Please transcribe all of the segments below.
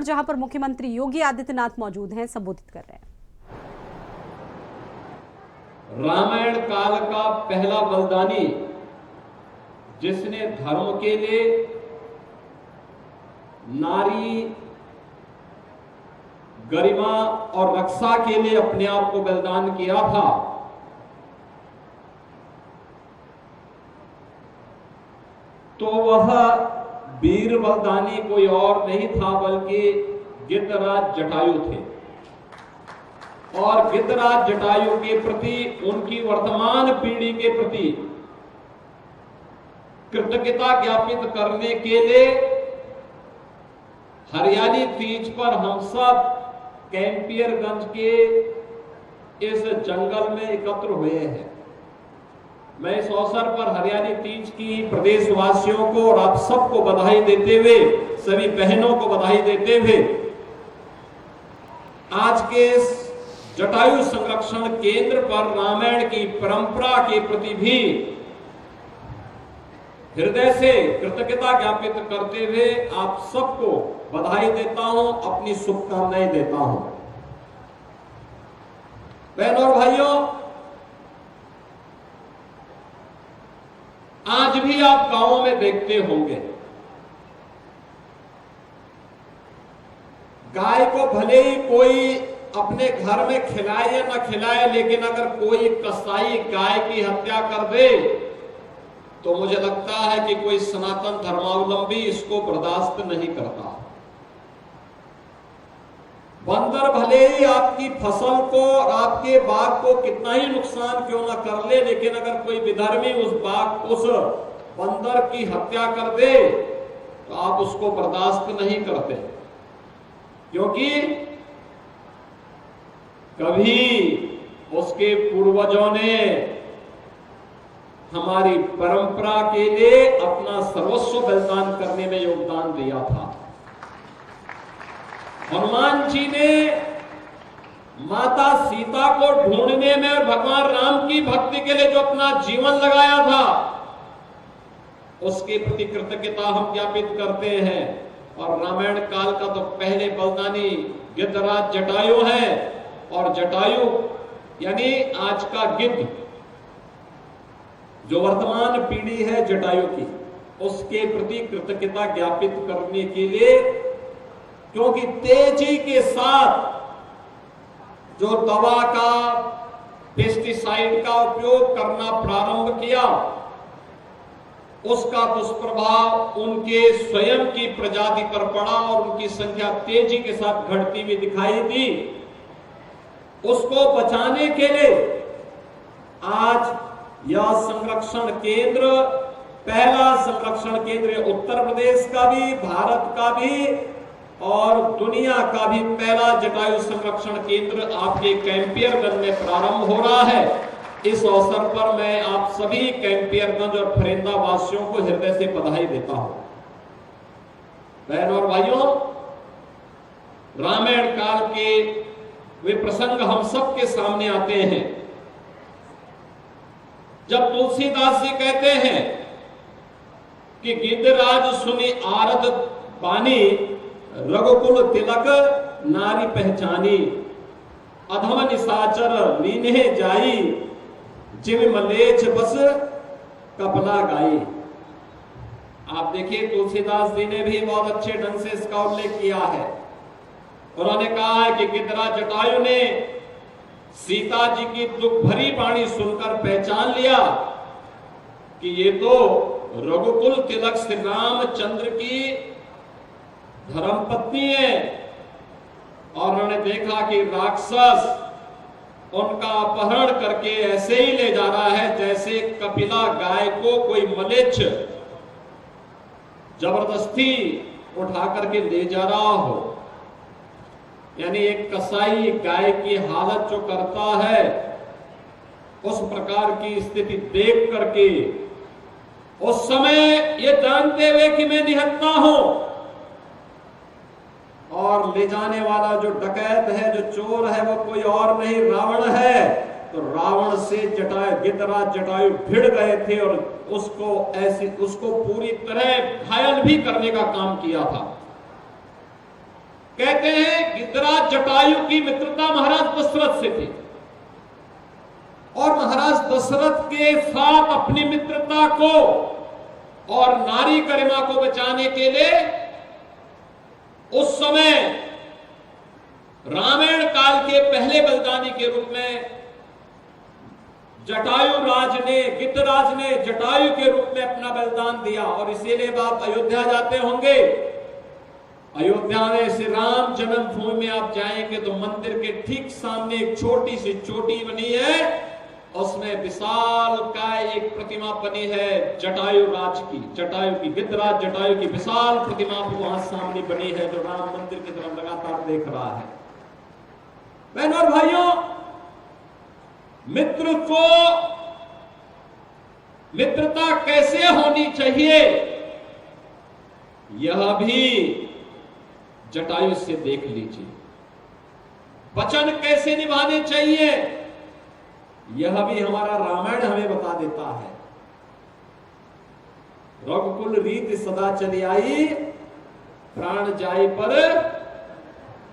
जहां पर मुख्यमंत्री योगी आदित्यनाथ मौजूद हैं, संबोधित कर रहे हैं। रामायण काल का पहला बलिदानी जिसने धर्म के लिए, नारी गरिमा और रक्षा के लिए अपने आप को बलिदान किया था, तो वह वीर बलिदानी कोई और नहीं था बल्कि गिद्धराज जटायु थे। और गिद्धराज जटायु के प्रति, उनकी वर्तमान पीढ़ी के प्रति कृतज्ञता ज्ञापित करने के लिए हरियाली तीज पर हम सब कैंपियरगंज के इस जंगल में एकत्र हुए हैं। मैं इस अवसर पर हरियाली तीज की प्रदेशवासियों को और आप सबको बधाई देते हुए, सभी बहनों को बधाई देते हुए, आज के जटायु संरक्षण केंद्र पर रामायण की परंपरा के प्रति भी हृदय से कृतज्ञता ज्ञापित करते हुए आप सबको बधाई देता हूं, अपनी शुभकामनाएं देता हूं। बहनों और भाइयों, आज भी आप गांवों में देखते होंगे, गाय को भले ही कोई अपने घर में खिलाए या ना खिलाए, लेकिन अगर कोई कसाई गाय की हत्या कर दे तो मुझे लगता है कि कोई सनातन धर्मावलंबी इसको बर्दाश्त नहीं करता। बंदर भले ही आपकी फसल को और आपके बाग को कितना ही नुकसान क्यों ना कर ले, लेकिन अगर कोई विधर्मी उस बंदर की हत्या कर दे तो आप उसको बर्दाश्त नहीं करते, क्योंकि कभी उसके पूर्वजों ने हमारी परंपरा के लिए अपना सर्वस्व बलिदान करने में योगदान दिया था। हनुमान जी ने माता सीता को ढूंढने में और भगवान राम की भक्ति के लिए जो अपना जीवन लगाया था, उसके प्रति कृतज्ञता हम ज्ञापित करते हैं। और रामायण काल का तो पहले बलिदानी गिद्धराज जटायु है, और जटायु यानी आज का गिद्ध, जो वर्तमान पीढ़ी है जटायु की, उसके प्रति कृतज्ञता ज्ञापित करने के लिए, क्योंकि तेजी के साथ जो दवा का, पेस्टिसाइड का उपयोग करना प्रारंभ किया, उसका दुष्प्रभाव उनके स्वयं की प्रजाति पर पड़ा और उनकी संख्या तेजी के साथ घटती हुई दिखाई दी। उसको बचाने के लिए आज यह संरक्षण केंद्र, पहला संरक्षण केंद्र उत्तर प्रदेश का भी, भारत का भी और दुनिया का भी पहला जटायु संरक्षण केंद्र आपके कैंपियरगंज में प्रारंभ हो रहा है। इस अवसर पर मैं आप सभी कैंपियरगंज और फरेंदा वासियों को हृदय से बधाई देता हूं। बहनों और भाइयों, रामायण काल के वे प्रसंग हम सबके सामने आते हैं जब तुलसीदास जी कहते हैं कि गिद्धराज सुनी आरद बानी, रघुकुल तिलक नारी पहचानी, अधम निशाचर लीने जाई, जिम मलेच्छ बस कपला गाई। आप देखिए, तुलसीदास जी ने भी बहुत अच्छे ढंग से इसका उल्लेख किया है। उन्होंने कहा है कि गिद्धराज जटायु ने सीता जी की दुख भरी वाणी सुनकर पहचान लिया कि ये तो रघुकुल तिलक श्री रामचंद्र की धर्मपत्नी है। और उन्होंने देखा कि राक्षस उनका अपहरण करके ऐसे ही ले जा रहा है जैसे कपिला गाय को कोई मलेच्छ जबरदस्ती उठा करके ले जा रहा हो। यानी एक कसाई गाय की हालत जो करता है, उस प्रकार की स्थिति देख करके उस समय ये जानते हुए कि मैं निहत्था हूं, और ले जाने वाला जो डकैत है, जो चोर है, वो कोई और नहीं रावण है, तो रावण से गिद्धराज जटायु भिड़ गए थे और उसको पूरी तरह घायल भी करने का काम किया था। कहते हैं गिद्धराज जटायु की मित्रता महाराज दशरथ से थी और महाराज दशरथ के साथ अपनी मित्रता को और नारी गरिमा को बचाने के लिए उस समय रामायण काल के पहले बलिदानी के रूप में गिद्धराज ने जटायु के रूप में अपना बलिदान दिया। और इसीलिए आप अयोध्या जाते होंगे, अयोध्या में श्री राम जन्मभूमि में आप जाएंगे तो मंदिर के ठीक सामने एक छोटी सी चोटी बनी है, उसमें विशाल काय एक प्रतिमा बनी है जटायु की गिद्धराज जटायु की विशाल प्रतिमा भी वहां सामने बनी है, जो राम मंदिर की तरफ लगातार देख रहा है। बहनों और भाइयों, मित्रता कैसे होनी चाहिए यह भी जटायु से देख लीजिए। वचन कैसे निभाने चाहिए यह भी हमारा रामायण हमें बता देता है। रघुकुल रीत सदा चली आई, प्राण जाए पर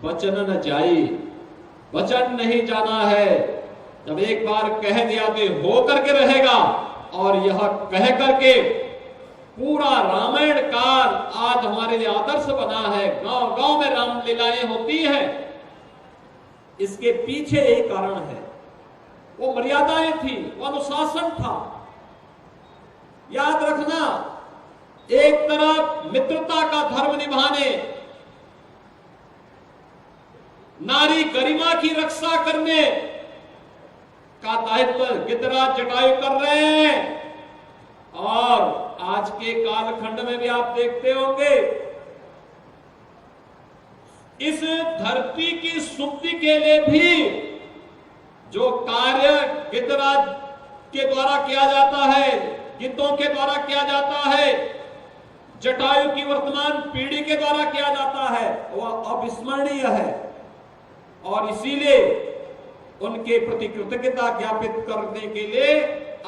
वचन न जाई। वचन नहीं जाना है, जब एक बार कह दिया तो हो करके रहेगा। और यह कह करके पूरा रामायण काल आज हमारे लिए आदर्श बना है। गांव गांव में रामलीलाएं होती हैं, इसके पीछे यही कारण है। वो मर्यादाएं थी, वो अनुशासन था। याद रखना, एक तरफ मित्रता का धर्म निभाने, नारी गरिमा की रक्षा करने का दायित्व गिद्धराज जटायु कर रहे हैं। और आज के कालखंड में भी आप देखते होंगे, इस धरती की शुद्धि के लिए भी जो कार्य गिद्धराज के द्वारा किया जाता है, गिद्धों के द्वारा किया जाता है, जटायु की वर्तमान पीढ़ी के द्वारा किया जाता है, वह अविस्मरणीय है। और इसीलिए उनके प्रति कृतज्ञता ज्ञापित करने के लिए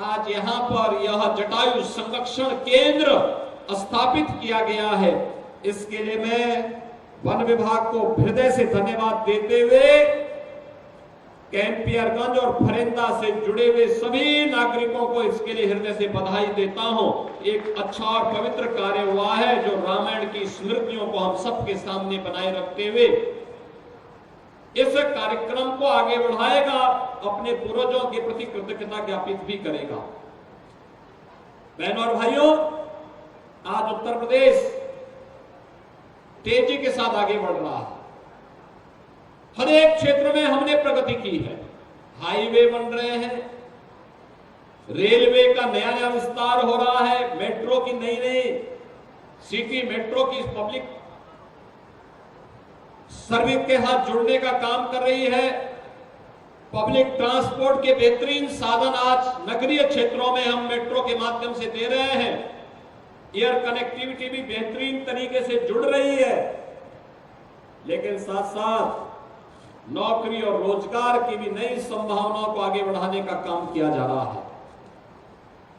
आज यहां पर यह जटायु संरक्षण केंद्र स्थापित किया गया है। इसके लिए मैं वन विभाग को हृदय से धन्यवाद देते हुए कैंपियरगंज और फरेंदा से जुड़े हुए सभी नागरिकों को इसके लिए हृदय से बधाई देता हूं। एक अच्छा और पवित्र कार्य हुआ है जो रामायण की स्मृतियों को हम सबके सामने बनाए रखते हुए इस कार्यक्रम को आगे बढ़ाएगा, अपने पूर्वजों के प्रति कृतज्ञता ज्ञापित भी करेगा। बहनों और भाइयों, आज उत्तर प्रदेश तेजी के साथ आगे बढ़ रहा है। हर एक क्षेत्र में हमने प्रगति की है। हाईवे बन रहे हैं, रेलवे का नया नया विस्तार हो रहा है, मेट्रो की नई सिटी मेट्रो की पब्लिक सर्विस के साथ जुड़ने का काम कर रही है। पब्लिक ट्रांसपोर्ट के बेहतरीन साधन आज नगरीय क्षेत्रों में हम मेट्रो के माध्यम से दे रहे हैं। एयर कनेक्टिविटी भी बेहतरीन तरीके से जुड़ रही है। लेकिन साथ साथ नौकरी और रोजगार की भी नई संभावनाओं को आगे बढ़ाने का काम किया जा रहा है।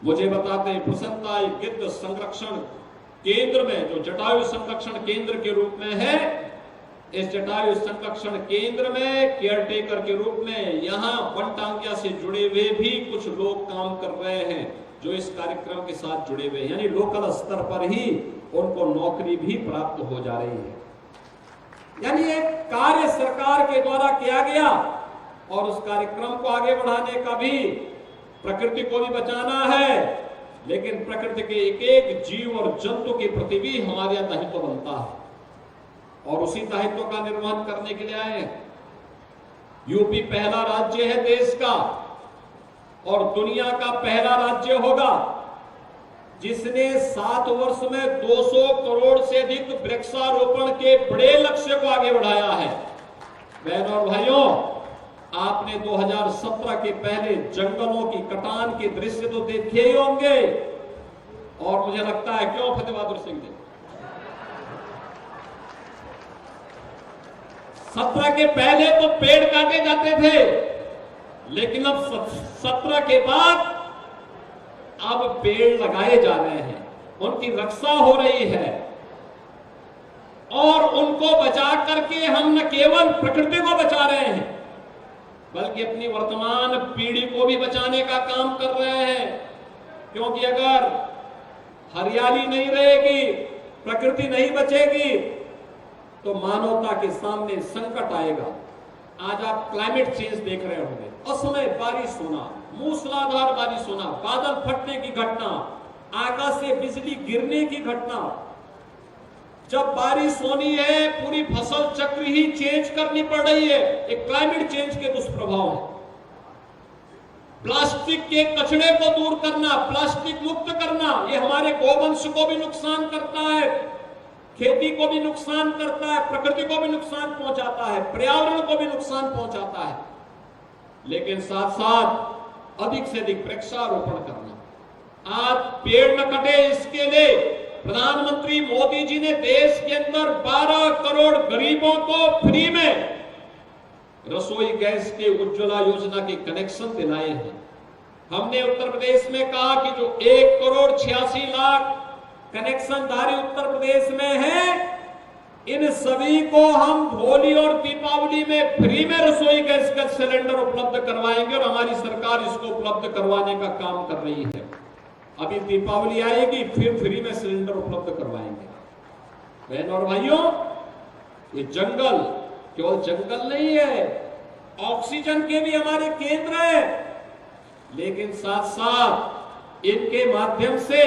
मुझे बताते हैं, प्रसन्नता गिद्ध संरक्षण केंद्र में, जो जटायु संरक्षण केंद्र के रूप में है, इस जटायु संरक्षण केंद्र में केयरटेकर के रूप में यहां वनटांगिया से जुड़े हुए भी कुछ लोग काम कर रहे हैं, जो इस कार्यक्रम के साथ जुड़े हुए हैं। यानी लोकल स्तर पर ही उनको नौकरी भी प्राप्त हो जा रही है। यानी एक कार्य सरकार के द्वारा किया गया और उस कार्यक्रम को आगे बढ़ाने का भी, प्रकृति को भी बचाना है, लेकिन प्रकृति के एक एक जीव और जंतु के प्रति भी हमारे यहां दायित्व बनता है। और उसी दायित्व का निर्वहन करने के लिए आए हैं। यूपी पहला राज्य है देश का और दुनिया का पहला राज्य होगा जिसने 7 वर्ष में 200 करोड़ से अधिक वृक्षारोपण के बड़े लक्ष्य को आगे बढ़ाया है। बहनों और भाइयों, आपने 2017 के पहले जंगलों की कटान के दृश्य तो देखे ही होंगे। और मुझे लगता है, क्यों फतेह बहादुर सिंह जी, 17 के पहले तो पेड़ काटे जाते थे, लेकिन अब 17 के बाद अब पेड़ लगाए जा रहे हैं, उनकी रक्षा हो रही है। और उनको बचा करके हम न केवल प्रकृति को बचा रहे हैं बल्कि अपनी वर्तमान पीढ़ी को भी बचाने का काम कर रहे हैं। क्योंकि अगर हरियाली नहीं रहेगी, प्रकृति नहीं बचेगी तो मानवता के सामने संकट आएगा। आज आप क्लाइमेट चेंज देख रहे होंगे, असमय बारिश होना, मूसलाधार बारिश होना, बादल फटने की घटना, आकाश से बिजली गिरने की घटना। जब बारिश होनी है पूरी फसल चक्र ही चेंज करनी पड़ रही है। एक क्लाइमेट चेंज के दुष्प्रभाव है। प्लास्टिक के कचरे को दूर करना, प्लास्टिक मुक्त करना, ये हमारे गोवंश को भी नुकसान करता है, खेती को भी नुकसान करता है, प्रकृति को भी नुकसान पहुंचाता है, पर्यावरण को भी नुकसान पहुंचाता है। लेकिन साथ साथ अधिक से अधिक वृक्षारोपण करना। आज पेड़ न कटे, इसके लिए प्रधानमंत्री मोदी जी ने देश के अंदर 12 करोड़ गरीबों को फ्री में रसोई गैस के उज्ज्वला योजना के कनेक्शन दिलाए हैं। हमने उत्तर प्रदेश में कहा कि जो 1 करोड़ 86 लाख कनेक्शन धारी उत्तर प्रदेश में है, इन सभी को हम होली और दीपावली में फ्री में रसोई गैस का सिलेंडर उपलब्ध करवाएंगे और हमारी सरकार इसको उपलब्ध करवाने का काम कर रही है। अभी दीपावली आएगी, फिर फ्री में सिलेंडर उपलब्ध करवाएंगे। बहन और भाइयों, ये जंगल केवल जंगल नहीं है, ऑक्सीजन के भी हमारे केंद्र है। लेकिन साथ साथ इनके माध्यम से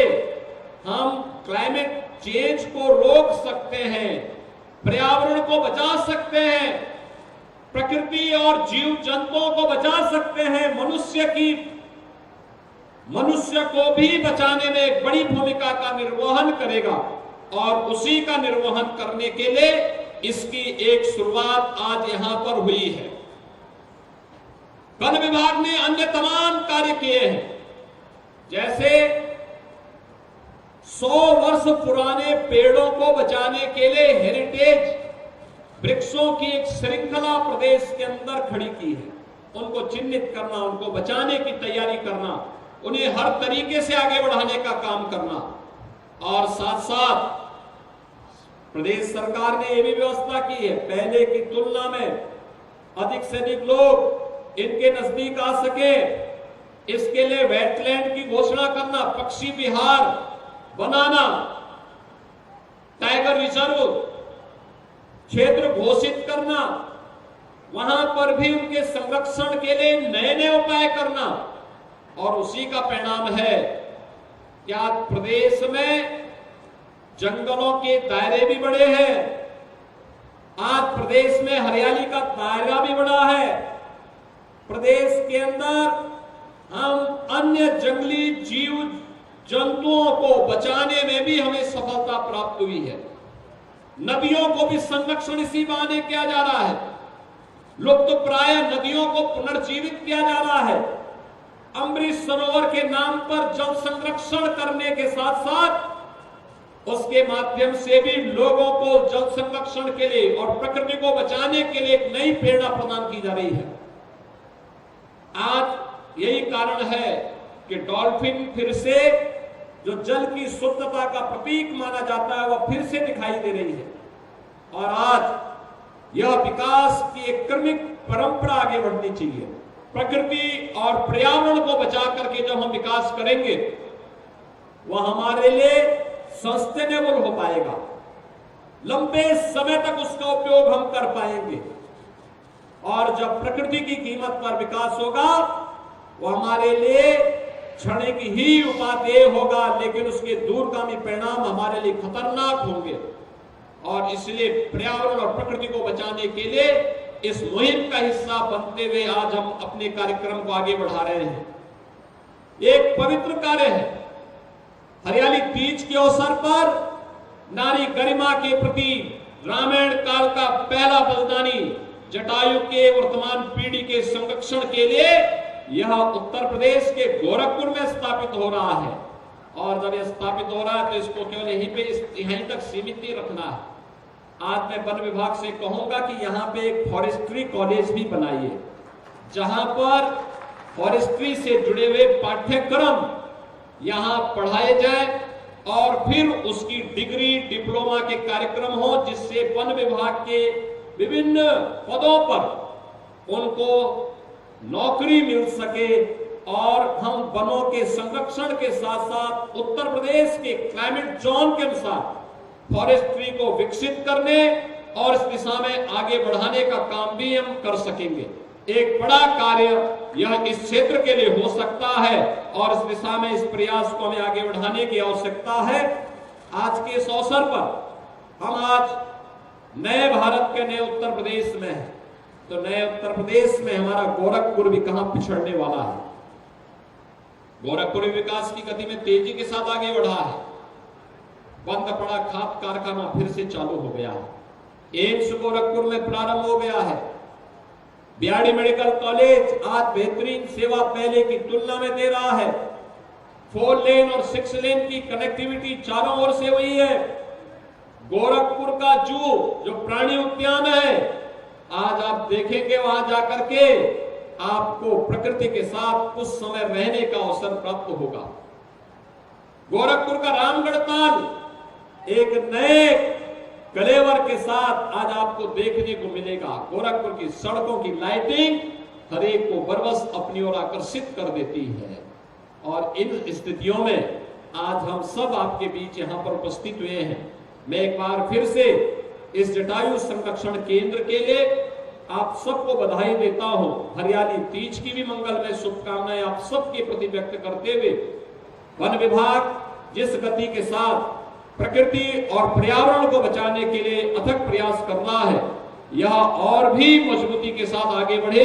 हम क्लाइमेट चेंज को रोक सकते हैं, पर्यावरण को बचा सकते हैं, प्रकृति और जीव जंतुओं को बचा सकते हैं, मनुष्य को भी बचाने में एक बड़ी भूमिका का निर्वहन करेगा। और उसी का निर्वहन करने के लिए इसकी एक शुरुआत आज यहां पर हुई है। वन विभाग ने अन्य तमाम कार्य किए हैं, जैसे 100 वर्ष पुराने पेड़ों को बचाने के लिए हेरिटेज वृक्षों की एक श्रृंखला प्रदेश के अंदर खड़ी की है। उनको चिन्हित करना, उनको बचाने की तैयारी करना, उन्हें हर तरीके से आगे बढ़ाने का काम करना। और साथ साथ प्रदेश सरकार ने यह भी व्यवस्था की है, पहले की तुलना में अधिक से अधिक लोग इनके नजदीक आ सके, इसके लिए वेटलैंड की घोषणा करना, पक्षी विहार बनाना, टाइगर रिजर्व क्षेत्र घोषित करना, वहां पर भी उनके संरक्षण के लिए नए नए उपाय करना। और उसी का परिणाम है कि आज प्रदेश में जंगलों के दायरे भी बड़े हैं, आज प्रदेश में हरियाली का दायरा भी बड़ा है। प्रदेश के अंदर हम अन्य जंगली जीव जंतुओं को बचाने में भी हमें सफलता प्राप्त हुई है। नदियों को भी संरक्षण इसी बहाने किया जा रहा है, लुप्त प्राय नदियों को पुनर्जीवित किया जा रहा है। अमृत सरोवर के नाम पर जल संरक्षण करने के साथ साथ उसके माध्यम से भी लोगों को जल संरक्षण के लिए और प्रकृति को बचाने के लिए एक नई प्रेरणा प्रदान की जा रही है। आज यही कारण है कि डॉल्फिन फिर से, जो जल की शुद्धता का प्रतीक माना जाता है, वह फिर से दिखाई दे रही है। और आज यह विकास की एक क्रमिक परंपरा आगे बढ़नी चाहिए। प्रकृति और पर्यावरण को बचा करके जब हम विकास करेंगे, वह हमारे लिए सस्टेनेबल हो पाएगा, लंबे समय तक उसका उपयोग हम कर पाएंगे। और जब प्रकृति की कीमत पर विकास होगा, वह हमारे लिए क्षणिक ही उपादेय होगा, लेकिन उसके दूरगामी परिणाम हमारे लिए खतरनाक होंगे। और इसलिए पर्यावरण और प्रकृति को बचाने के लिए इस मुहिम का हिस्सा बनते हुए आज हम अपने कार्यक्रम को आगे बढ़ा रहे हैं। एक पवित्र कार्य है। हरियाली तीज के अवसर पर नारी गरिमा के प्रति रामायण काल का पहला बलिदानी जटायु के वर्तमान पीढ़ी के संरक्षण के लिए यह उत्तर प्रदेश के गोरखपुर में स्थापित हो रहा है। और जब यह स्थापित हो रहा है तो इसको केवल यहीं तक सीमित नहीं रखना है। आज मैं वन विभाग से कहूंगा कि यहाँ पे एक फॉरेस्ट्री कॉलेज भी बनाइए, जहां पर फॉरेस्ट्री से जुड़े हुए पाठ्यक्रम यहाँ पढ़ाए जाए और फिर उसकी डिग्री डिप्लोमा के कार्यक्रम हो, जिससे वन विभाग के विभिन्न पदों पर उनको नौकरी मिल सके और हम वनों के संरक्षण के साथ साथ उत्तर प्रदेश के क्लाइमेट जोन के अनुसार फॉरेस्ट्री को विकसित करने और इस दिशा में आगे बढ़ाने का काम भी हम कर सकेंगे। एक बड़ा कार्य यह इस क्षेत्र के लिए हो सकता है और इस दिशा में इस प्रयास को हमें आगे बढ़ाने की आवश्यकता है। आज के इस अवसर पर हम आज नए भारत के नए उत्तर प्रदेश में हैं, तो नए उत्तर प्रदेश में हमारा गोरखपुर भी कहां पिछड़ने वाला है। गोरखपुर विकास की गति में तेजी के साथ आगे बढ़ा है। बंद पड़ा खाद कारखाना फिर से चालू हो गया है। एम्स गोरखपुर में प्रारंभ हो गया है। बीआरडी मेडिकल कॉलेज आज बेहतरीन सेवा पहले की तुलना में दे रहा है। 4 लेन और 6 लेन की कनेक्टिविटी चारों ओर से हुई है। गोरखपुर का जू जो प्राणी उद्यान है, आज आप देखेंगे वहां जाकर के आपको प्रकृति के साथ कुछ समय रहने का अवसर प्राप्त होगा। गोरखपुर का रामगढ़ ताल एक नए कलेवर के साथ आज आपको देखने को मिलेगा। गोरखपुर की सड़कों की लाइटिंग हर एक को बरबस अपनी ओर आकर्षित कर देती है और इन स्थितियों में आज हम सब आपके बीच यहां पर उपस्थित हुए हैं। मैं एक बार फिर से इस जटायु संरक्षण केंद्र के लिए आप सबको बधाई देता हूं। हरियाली तीज की भी मंगलमय शुभकामनाएं आप सबके प्रति व्यक्त करते हुए वन विभाग जिस गति के साथ प्रकृति और पर्यावरण को बचाने के लिए अथक प्रयास कर रहा है, यह और भी मजबूती के साथ आगे बढ़े,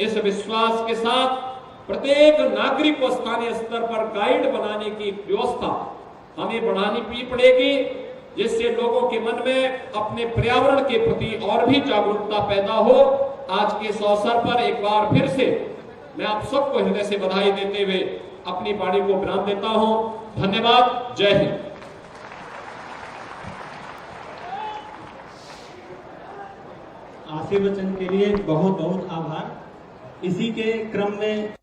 इस विश्वास के साथ प्रत्येक नागरिक को स्थानीय स्तर पर गाइड बनाने की व्यवस्था हमें बढ़ानी भी पड़ेगी, जिससे लोगों के मन में अपने पर्यावरण के प्रति और भी जागरूकता पैदा हो। आज के इस अवसर पर एक बार फिर से मैं आप सबको हृदय से बधाई देते हुए अपनी वाणी को विराम देता हूं। धन्यवाद। जय हिंद। आशीर्वचन के लिए बहुत बहुत आभार। इसी के क्रम में